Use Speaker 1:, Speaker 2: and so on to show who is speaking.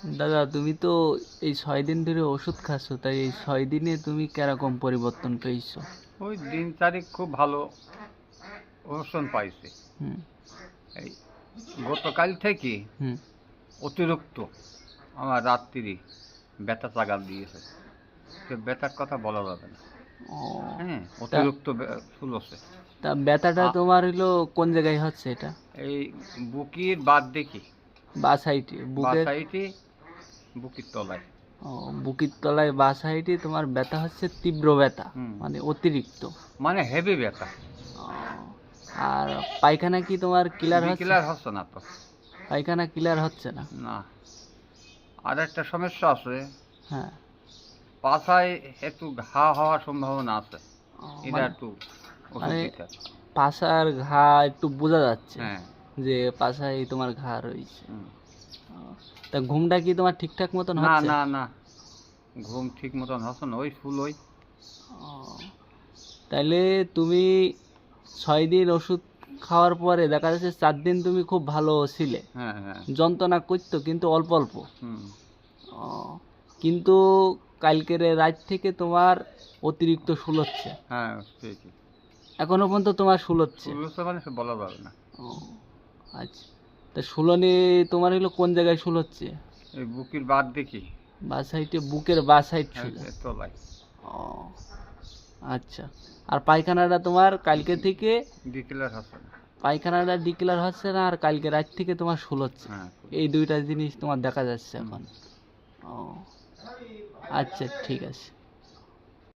Speaker 1: দাদা তুমি তো এই 6 দিন ধরে ওষুধ খাচ্ছ, তাই এই 6 দিনে তুমি কিরকম পরিবর্তন পেয়েছো?
Speaker 2: ওই দিন তারিখ খুব ভালো ওষুধ পাইছে।
Speaker 1: হুম।
Speaker 2: এই গতকাল থেকে
Speaker 1: হুম।
Speaker 2: অতিরিক্ত আমার রাত্রি ব্যথা চাগাল দিয়েছে। তো ব্যথার কথা বলা যাবে না।
Speaker 1: ও,
Speaker 2: হ্যাঁ,
Speaker 1: তা
Speaker 2: অতিরিক্ত চুলছে।
Speaker 1: তা ব্যথাটা তোমার হলো কোন জায়গায় হচ্ছে এটা?
Speaker 2: এই বুকির বাদ দেখি,
Speaker 1: বা সাইডে
Speaker 2: বা
Speaker 1: বুকের?
Speaker 2: সাইডে, বুকির তলায়।
Speaker 1: ও, বুকের তলায় বা সাইডে তোমার ব্যথা হচ্ছে, তীব্র ব্যথা
Speaker 2: হুম,
Speaker 1: মানে অতিরিক্ত।
Speaker 2: মানে হেভি ব্যথা।
Speaker 1: ও, আর পায়খানা কি তোমার ক্লিয়ার হচ্ছে?
Speaker 2: বিকেলার হচ্ছে না তো।
Speaker 1: পায়খানা ক্লিয়ার হচ্ছে না?
Speaker 2: না, আর একটা সমস্যা আছে,
Speaker 1: হ্যাঁ।
Speaker 2: পাছায় একটু ঘা হওয়ার সম্ভাবনা আছে।
Speaker 1: ও,
Speaker 2: এটা
Speaker 1: মানে
Speaker 2: একটু ওষুধ
Speaker 1: মানে
Speaker 2: দিতে হবে।
Speaker 1: পাছার ঘা একটু বোঝা যাচ্ছে
Speaker 2: হ্যাঁ।
Speaker 1: যে পাছায় তোমার ঘা রয়েছে।
Speaker 2: হুম।
Speaker 1: ও, তা ঘুমটা কি তোমার ঠিকঠাক মতন
Speaker 2: না
Speaker 1: হচ্ছে?
Speaker 2: না না, ঘুম ঠিক মতন হচ্ছে না, ওই ফুল ওই।
Speaker 1: ও, তাইলে তুমি 6 দিন ওষুধ খাওয়ার পরে দেখা যাচ্ছে 4 দিন তুমি খুব ভালো ছিলে,
Speaker 2: হ্যাঁ হ্যাঁ।
Speaker 1: যন্ত্রণা করতো কিন্তু অল্প অল্প।
Speaker 2: হুম।
Speaker 1: ও, কিন্তু কালকের রাত থেকে তোমার অতিরিক্ত শুলোচ্ছে,
Speaker 2: হ্যাঁ, ঠিকই।
Speaker 1: এখনো পর্যন্ত তোমার শুলোচ্ছে?
Speaker 2: ফুল হচ্ছে মানে সে বলা যাবে না।
Speaker 1: ও, আচ্ছা। তা শুলোনি তোমার হলো কোন জায়গায় শুলোচ্ছে?
Speaker 2: এই বুকির বাদ দেখি।
Speaker 1: বা সাইডে, বুকের বা সাইড
Speaker 2: হ্যাঁ,
Speaker 1: শুলে?
Speaker 2: তলায়।
Speaker 1: ও, আচ্ছা। আর পায়খানাটা তোমার কালকে থেকে,
Speaker 2: বিকেলার হচ্ছে না।
Speaker 1: পায়খানাটা ডিক্লেয়ার হচ্ছে না, আর কালকে রাত থেকে তোমার শুলোচ্ছে,
Speaker 2: হ্যাঁ।
Speaker 1: এই দুইটা জিনিস তোমার দেখা যাচ্ছে
Speaker 2: হুম।
Speaker 1: এখন। ও, আচ্ছা ঠিক আছে।